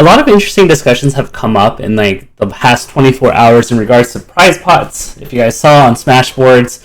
a lot of interesting discussions have come up in like the past 24 hours in regards to prize pots. If you guys saw on Smashboards,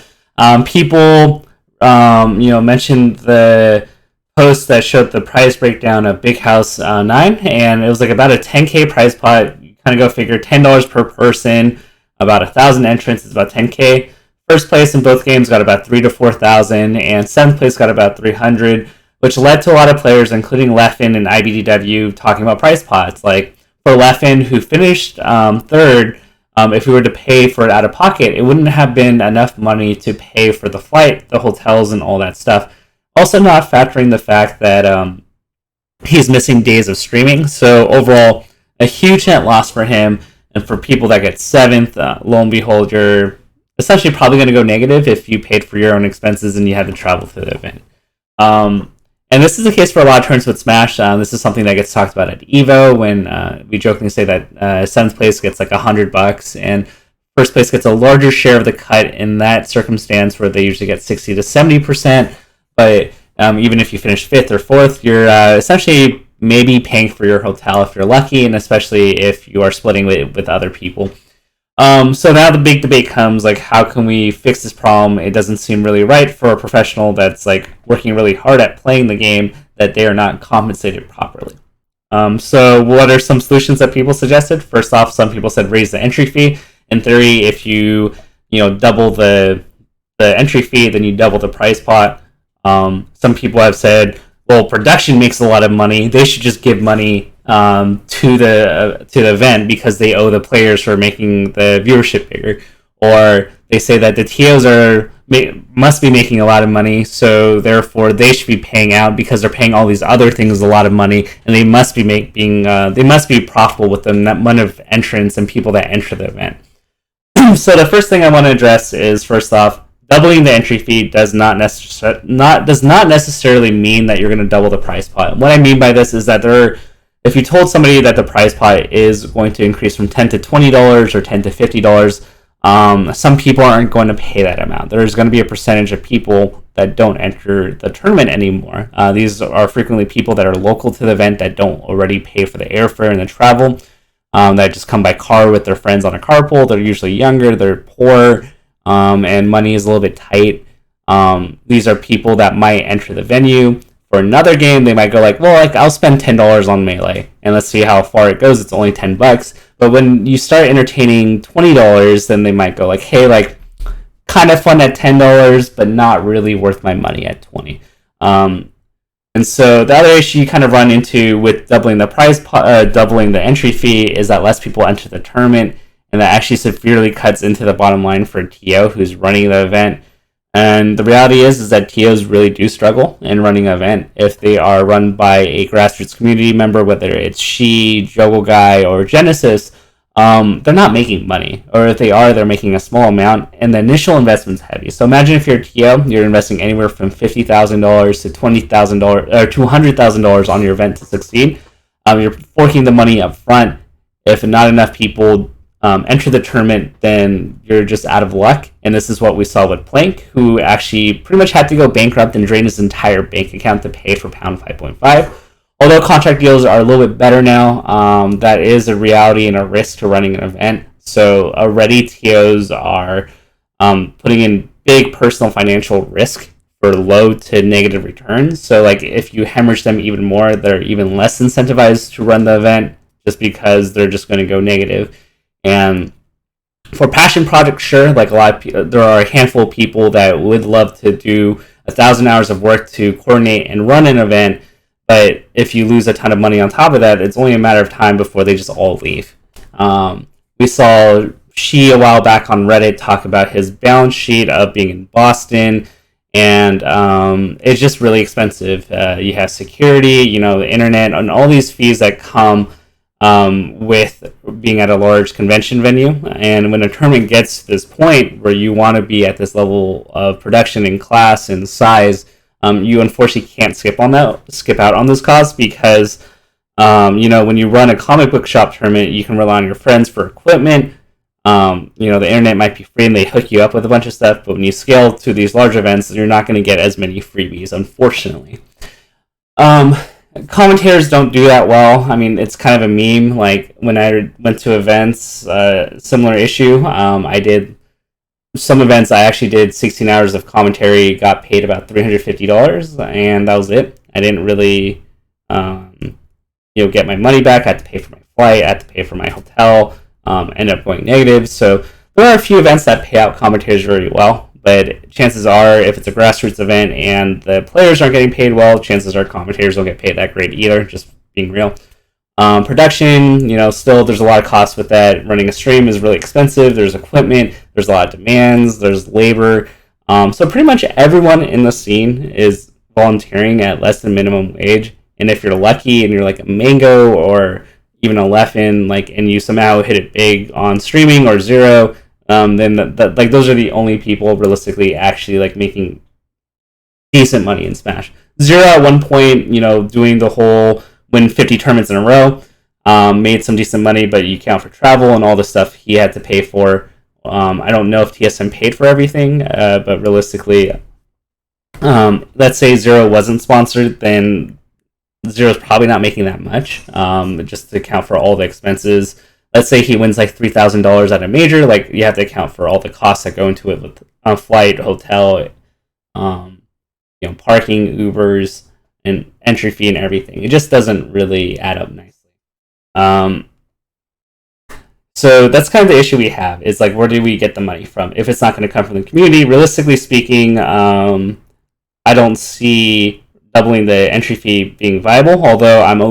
people mentioned the post that showed the prize breakdown of Big House 9, and it was like about a 10K prize pot. You kind of go figure $10 per person, about 1,000 entrants is about 10K. First place in both games got about 3 to 4,000, and seventh place got about 300, which led to a lot of players, including Leffen and IBDW, talking about prize pots. Like for Leffen, who finished third, if we were to pay for it out of pocket, it wouldn't have been enough money to pay for the flight, the hotels, and all that stuff. Also, not factoring the fact that he's missing days of streaming. So overall, a huge net loss for him. And for people that get seventh, lo and behold, you're essentially probably going to go negative if you paid for your own expenses and you had to travel to the event. And this is the case for a lot of tournaments with Smash. This is something that gets talked about at EVO when we jokingly say that seventh place gets like $100 and first place gets a larger share of the cut in that circumstance where they usually get 60 to 70%. But even if you finish fifth or fourth, you're essentially maybe paying for your hotel if you're lucky, and especially if you are splitting with other people. So now the big debate comes, like, how can we fix this problem? It doesn't seem really right for a professional that's like working really hard at playing the game that they are not compensated properly. So what are some solutions that people suggested? First off, some people said raise the entry fee. In theory, if you double the entry fee, then you double the prize pot. Some people have said, well, production makes a lot of money. They should just give money to the event because they owe the players for making the viewership bigger. Or they say that the TOs must be making a lot of money, so therefore they should be paying out because they're paying all these other things a lot of money, and they must be they must be profitable with the amount of entrants and people that enter the event. So the first thing I want to address is, first off, doubling the entry fee does not necessarily mean that you're going to double the prize pot. What I mean by this is that if you told somebody that the prize pot is going to increase from $10 to $20 or $10 to $50, some people aren't going to pay that amount. There's going to be a percentage of people that don't enter the tournament anymore. These are frequently people that are local to the event that don't already pay for the airfare and the travel, that just come by car with their friends on a carpool. They're usually younger, they're poor, and money is a little bit tight. These are people that might enter the venue. For another game, they might go like, well, like, I'll spend $10 on Melee, and let's see how far it goes. It's only $10. But when you start entertaining $20, then they might go like, hey, like, kind of fun at $10, but not really worth my money at $20. And so the other issue you kind of run into with doubling the entry fee is that less people enter the tournament, and that actually severely cuts into the bottom line for a TO who's running the event. And the reality is that TOs really do struggle in running an event. If they are run by a grassroots community member, whether it's Juggle Guy, or Genesis, they're not making money. Or if they are, they're making a small amount, and the initial investment's heavy. So imagine if you're a TO, you're investing anywhere from $50,000 to $20,000 or $200,000 on your event to succeed. You're forking the money up front. If not enough people enter the tournament, then you're just out of luck. And this is what we saw with Plank, who actually pretty much had to go bankrupt and drain his entire bank account to pay for Pound 5.5. Although contract deals are a little bit better now, that is a reality and a risk to running an event. So already TOs are putting in big personal financial risk for low to negative returns. So like if you hemorrhage them even more, they're even less incentivized to run the event just because they're just going to go negative. And for passion projects, sure, like there are a handful of people that would love to do 1,000 hours of work to coordinate and run an event, but if you lose a ton of money on top of that, it's only a matter of time before they just all leave. We saw Shi a while back on Reddit talk about his balance sheet of being in Boston, and it's just really expensive. You have security, the internet, and all these fees that come with being at a large convention venue. And when a tournament gets to this point where you want to be at this level of production and class and size, you unfortunately can't skip out on those costs because when you run a comic book shop tournament, you can rely on your friends for equipment. The internet might be free and they hook you up with a bunch of stuff, but when you scale to these large events, you're not going to get as many freebies, unfortunately. commentators don't do that well. I mean, it's kind of a meme. Like when I went to events, similar issue. I did some events. I actually did 16 hours of commentary, got paid about $350, and that was it. I didn't really, get my money back. I had to pay for my flight. I had to pay for my hotel. Ended up going negative. So there are a few events that pay out commentators very well. But chances are, if it's a grassroots event and the players aren't getting paid well, chances are commentators don't get paid that great either, just being real. Production, still there's a lot of costs with that. Running a stream is really expensive. There's equipment, there's a lot of demands, there's labor. So pretty much everyone in the scene is volunteering at less than minimum wage. And if you're lucky and you're like a Mango or even a Leffen, and you somehow hit it big on streaming or Zero, then those are the only people realistically actually making decent money in Smash. Zero at one point, doing the whole win 50 tournaments in a row, made some decent money, but you count for travel and all the stuff he had to pay for. I don't know if TSM paid for everything, but realistically, let's say Zero wasn't sponsored, then Zero's probably not making that much, just to account for all the expenses. Let's say he wins $3,000 at a major, you have to account for all the costs that go into it with flight, hotel, parking, Ubers, and entry fee and everything. It just doesn't really add up nicely. So that's kind of the issue we have, is where do we get the money from? If it's not going to come from the community, realistically speaking, I don't see doubling the entry fee being viable, although I'm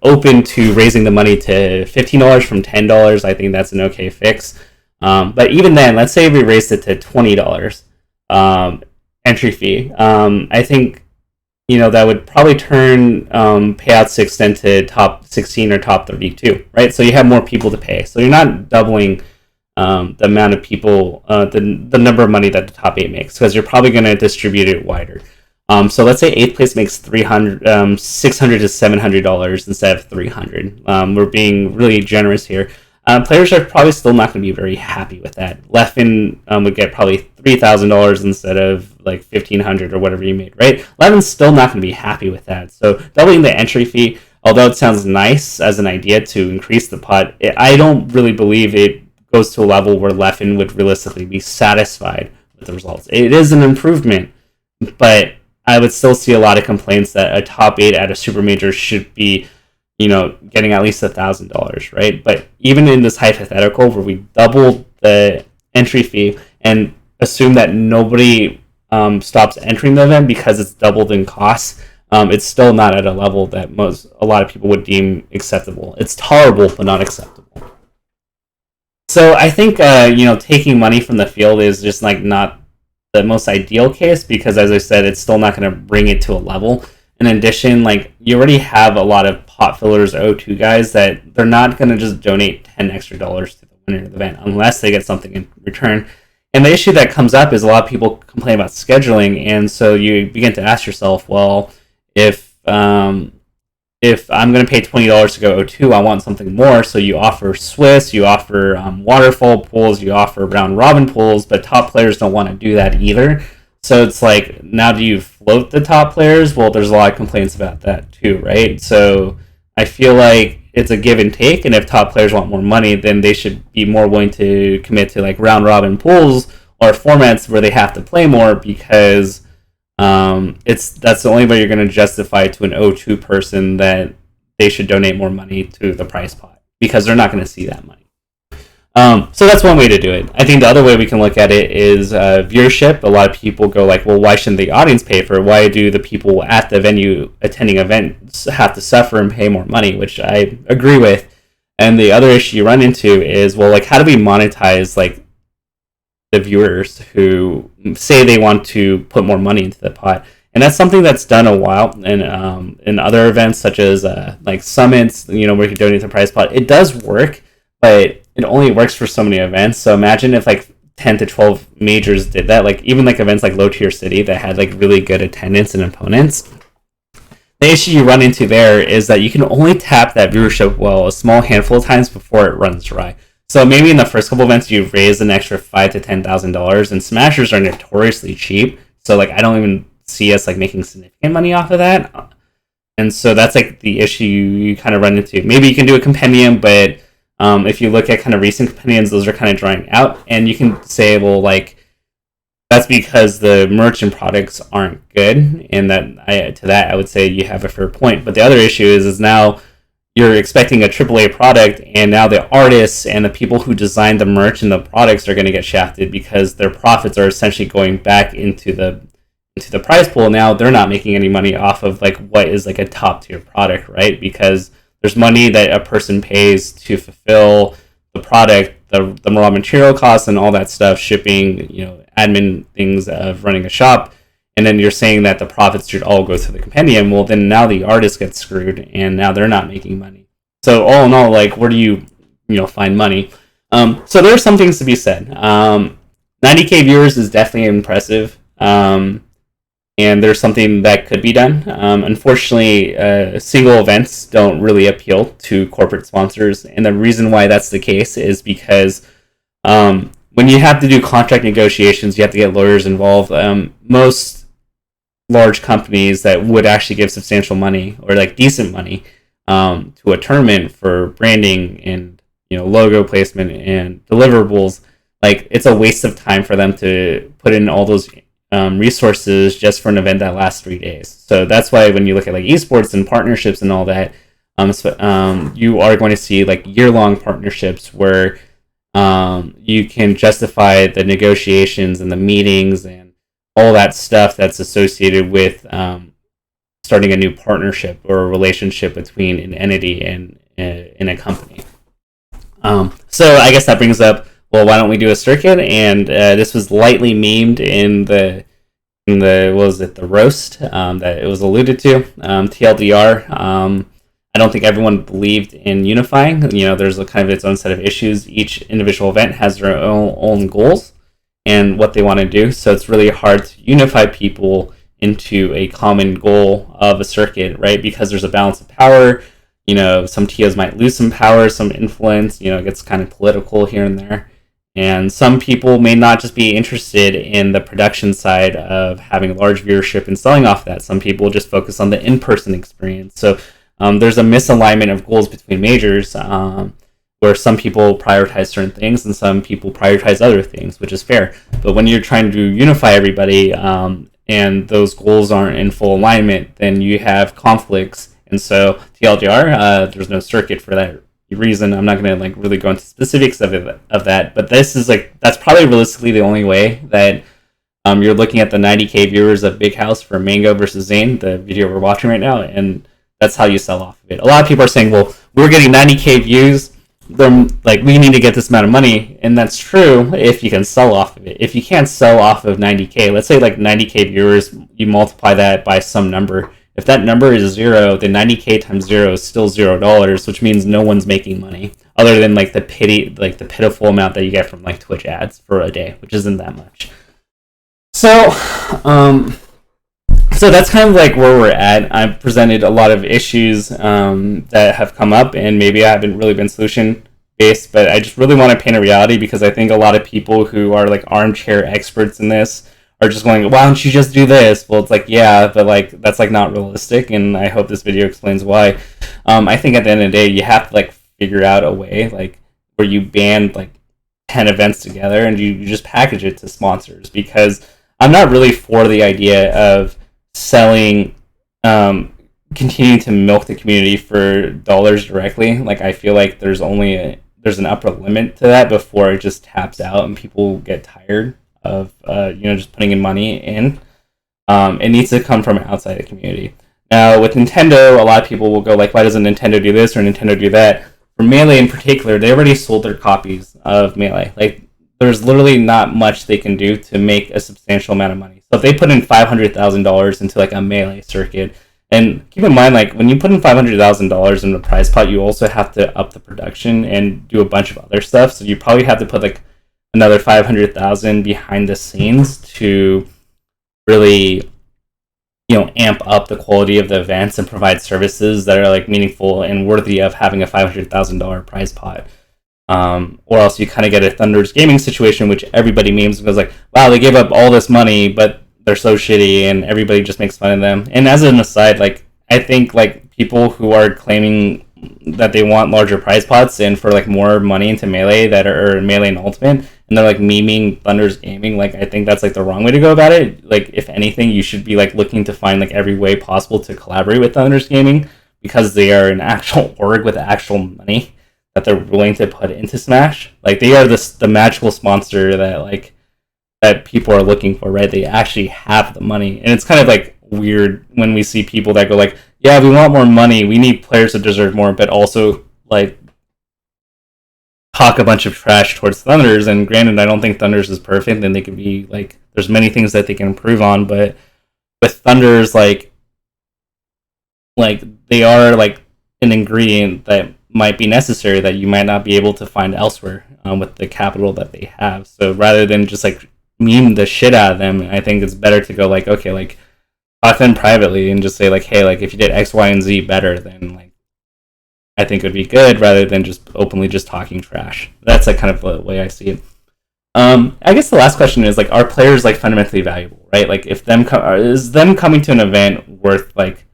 open to raising the money to $15 from $10. I think that's an okay fix. But even then, let's say we raised it to $20 entry fee. I think that would probably turn payouts to extend to top 16 or top 32, right? So you have more people to pay. So you're not doubling the amount of people, the number of money that the top 8 makes, because you're probably going to distribute it wider. So let's say 8th place makes $600 to $700 instead of $300. We're being really generous here. Players are probably still not going to be very happy with that. Leffen would get probably $3,000 instead of $1,500 or whatever you made, right? Leffen's still not going to be happy with that. So doubling the entry fee, although it sounds nice as an idea to increase the pot, I don't really believe it goes to a level where Leffen would realistically be satisfied with the results. It is an improvement, but I would still see a lot of complaints that a top 8 at a super major should be, getting at least $1,000, right? But even in this hypothetical where we doubled the entry fee and assume that nobody stops entering the event because it's doubled in costs, it's still not at a level that a lot of people would deem acceptable. It's tolerable, but not acceptable. So I think, taking money from the field is just not the most ideal case, because as I said, it's still not going to bring it to a level. In addition, you already have a lot of pot fillers, O2 guys, that they're not going to just donate $10 extra to the winner of the event unless they get something in return. And the issue that comes up is a lot of people complain about scheduling, and so you begin to ask yourself, well, if I'm going to pay $20 to go O2, I want something more. So you offer Swiss, you offer waterfall pools, you offer round robin pools, but top players don't want to do that either. So it's now do you float the top players? Well, there's a lot of complaints about that too, right? So I feel like it's a give and take, and if top players want more money, then they should be more willing to commit to round robin pools or formats where they have to play more, because that's the only way you're going to justify to an O2 person that they should donate more money to the prize pot, because they're not going to see that money. So that's one way to do it. I think the other way we can look at it is viewership. A lot of people go well, why shouldn't the audience pay for it? Why do the people at the venue attending events have to suffer and pay more money? Which I agree with. And the other issue you run into is, how do we monetize the viewers who say they want to put more money into the pot? And that's something that's done a while in other events, such as summits, where you can donate to the prize pot. It does work, but it only works for so many events. So imagine if 10 to 12 majors did that, even events like Low Tier City that had really good attendance and opponents. The issue you run into there is that you can only tap that viewership a small handful of times before it runs dry. So maybe in the first couple events you raise an extra $5,000 to $10,000, and Smashers are notoriously cheap. So I don't even see us making significant money off of that. And so that's like the issue you kind of run into. Maybe you can do a compendium, but if you look at kind of recent compendiums, those are kind of drying out, and you can say, well, like, that's because the merchant products aren't good, and I would say you have a fair point. But the other issue is now you're expecting a AAA product, and now the artists and the people who designed the merch and the products are going to get shafted because their profits are essentially going back into the prize pool. Now they're not making any money off of like what is like a top tier product, right? Because there's money that a person pays to fulfill the product, the raw material costs and all that stuff, shipping, admin things of running a shop. And then you're saying that the profits should all go to the compendium. Well, then now the artist gets screwed, and now they're not making money. So all in all, like, where do you find money? So there are some things to be said. 90K viewers is definitely impressive, and there's something that could be done. Unfortunately, single events don't really appeal to corporate sponsors, and the reason why that's the case is because when you have to do contract negotiations, you have to get lawyers involved. Most large companies that would actually give substantial money or like decent money to a tournament for branding and logo placement and deliverables, like, it's a waste of time for them to put in all those resources just for an event that lasts 3 days. So that's why when you look at like esports and partnerships and all that, you are going to see like year-long partnerships where you can justify the negotiations and the meetings and all that stuff that's associated with starting a new partnership or a relationship between an entity and in a company. So I guess that brings up, well, why don't we do a circuit? And this was lightly memed in the what was it, the roast that it was alluded to. TLDR. I don't think everyone believed in unifying. There's a kind of its own set of issues. Each individual event has their own goals and what they want to do. So it's really hard to unify people into a common goal of a circuit, right? Because there's a balance of power. Some TOs might lose some power, some influence. It gets kind of political here and there. And some people may not just be interested in the production side of having large viewership and selling off that. Some people just focus on the in-person experience. So there's a misalignment of goals between majors, where some people prioritize certain things and some people prioritize other things, which is fair. But when you're trying to unify everybody and those goals aren't in full alignment, then you have conflicts. And so TLDR, there's no circuit for that reason. I'm not going to like really go into specifics of that, but this is like, that's probably realistically the only way that you're looking at the 90K viewers of Big House for Mango versus Zane, the video we're watching right now, and that's how you sell off of it. A lot of people are saying, well, we're getting 90K views, then like we need to get this amount of money, and that's true if you can sell off of it. If you can't sell off of 90K, let's say like 90K viewers, you multiply that by some number. If that number is 0, then 90K times 0 is still $0, which means no one's making money other than like the pitiful amount that you get from like Twitch ads for a day, which isn't that much. So that's kind of like where we're at. I've presented a lot of issues that have come up, and maybe I haven't really been solution based, but I just really want to paint a reality because I think a lot of people who are like armchair experts in this are just going, why don't you just do this? Well, it's like, yeah, but like that's like not realistic, and I hope this video explains why. I think at the end of the day, you have to like figure out a way like where you band like 10 events together and you just package it to sponsors, because I'm not really for the idea of selling, continuing to milk the community for dollars directly. Like, I feel like there's an upper limit to that before it just taps out and people get tired of just putting in money in. It needs to come from outside the community. Now with Nintendo, a lot of people will go like, why doesn't Nintendo do this or Nintendo do that? For Melee in particular, they already sold their copies of Melee. Like, there's literally not much they can do to make a substantial amount of money. So if they put in $500,000 into like a Melee circuit, and keep in mind, like, when you put in $500,000 in the prize pot, you also have to up the production and do a bunch of other stuff. So you probably have to put like another $500,000 behind the scenes to really, amp up the quality of the events and provide services that are like meaningful and worthy of having a $500,000 prize pot. Or else you kind of get a Thunder's Gaming situation, which everybody memes and goes like, wow, they gave up all this money, but they're so shitty, and everybody just makes fun of them. And as an aside, like, I think like people who are claiming that they want larger prize pots and for like more money into Melee that are Melee and Ultimate, and they're like memeing Thunder's gaming. Like I think that's like the wrong way to go about it. Like if anything, you should be like looking to find like every way possible to collaborate with Thunder's gaming because they are an actual org with actual money that they're willing to put into Smash. Like they are the magical sponsor that people are looking for, right? They actually have the money, and it's kind of like weird when we see people that go like, yeah, we want more money, we need players that deserve more, but also like talk a bunch of trash towards Thunders. And granted, I don't think Thunders is perfect, and they can be like, there's many things that they can improve on, but with Thunders, like they are like an ingredient that might be necessary that you might not be able to find elsewhere with the capital that they have. So rather than just like meme the shit out of them, I think it's better to go like, okay, like talk to them privately and just say like, hey, like if you did X, Y, and Z better, then like I think it would be good, rather than just openly just talking trash. That's like kind of the way I see it. I guess the last question is like, are players like fundamentally valuable, right? Like if is them coming to an event worth like,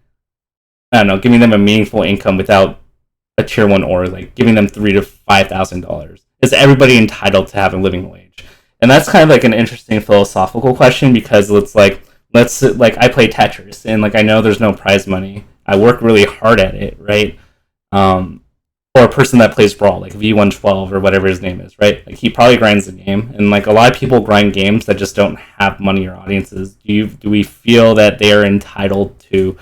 I don't know, giving them a meaningful income without a tier 1 or like giving them $3,000 to $5,000? Is everybody entitled to have a living wage? And that's kind of like an interesting philosophical question, because it's like, I play Tetris and like I know there's no prize money. I work really hard at it, right? Or a person that plays Brawl, like V112 or whatever his name is, right? Like he probably grinds the game, and like a lot of people grind games that just don't have money or audiences. Do we feel that they are entitled to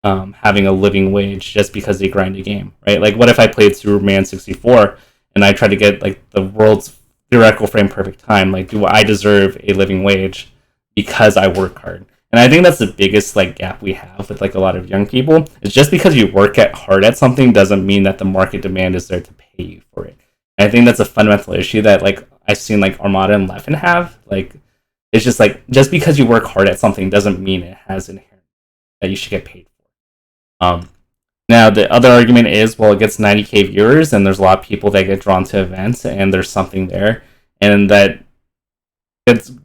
having a living wage just because they grind a game, right? Like what if I played Superman 64 and I tried to get like the world's theoretical frame perfect time? Like, do I deserve a living wage because I work hard? And I think that's the biggest like gap we have with like a lot of young people. Is just because you work hard at something doesn't mean that the market demand is there to pay you for it. And I think that's a fundamental issue that like I've seen like Armada and Leffen have. Like it's just like, just because you work hard at something doesn't mean it has inherent that you should get paid for. Now the other argument is, well, it gets 90K viewers, and there's a lot of people that get drawn to events, and there's something there, and that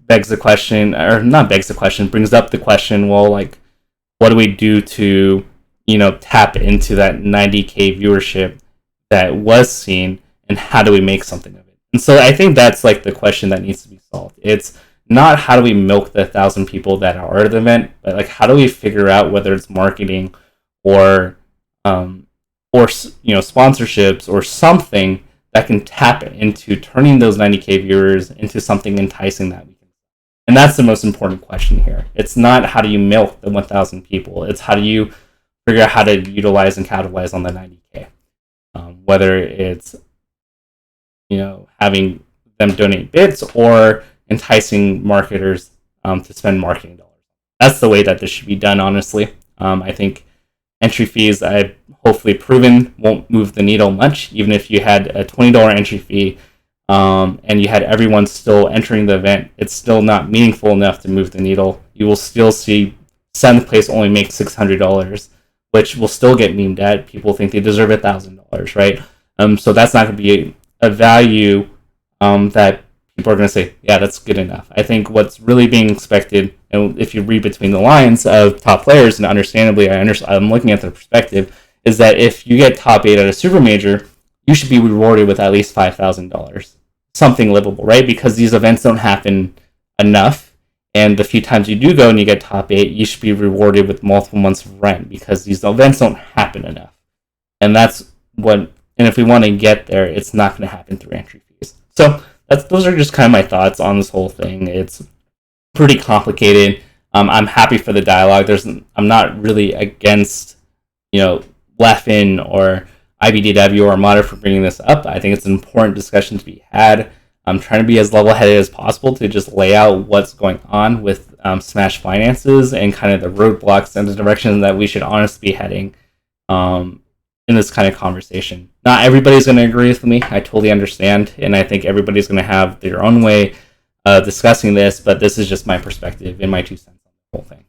begs the question, or not begs the question, brings up the question, well, like, what do we do to, tap into that 90K viewership that was seen, and how do we make something of it? And so I think that's like the question that needs to be solved. It's not how do we milk the 1,000 people that are at the event, but like how do we figure out whether it's marketing or sponsorships or something that can tap into turning those 90K viewers into something enticing that we can. And that's the most important question here. It's not how do you milk the 1,000 people. It's how do you figure out how to utilize and capitalize on the 90K. Whether it's, having them donate bits or enticing marketers to spend marketing dollars. That's the way that this should be done, honestly. I think entry fees, I've hopefully proven, won't move the needle much. Even if you had a $20 entry fee and you had everyone still entering the event, it's still not meaningful enough to move the needle. You will still see 7th place only make $600, which will still get memed at. People think they deserve $1,000, right? So that's not going to be a value that people are going to say, yeah, that's good enough. I think what's really being expected, and if you read between the lines of top players, and understandably, I'm looking at their perspective, is that if you get top 8 at a super major, you should be rewarded with at least $5,000. Something livable, right? Because these events don't happen enough, and the few times you do go and you get top 8, you should be rewarded with multiple months of rent, because these events don't happen enough. And if we want to get there, it's not going to happen through entry fees. So those are just kind of my thoughts on this whole thing. It's pretty complicated. I'm happy for the dialogue. I'm not really against, Leffen or IBDW or Armada for bringing this up. I think it's an important discussion to be had. I'm trying to be as level-headed as possible to just lay out what's going on with Smash finances and kind of the roadblocks and the direction that we should honestly be heading in this kind of conversation. Not everybody's going to agree with me. I totally understand, and I think everybody's going to have their own way of discussing this, but this is just my perspective and my 2 cents on the whole thing.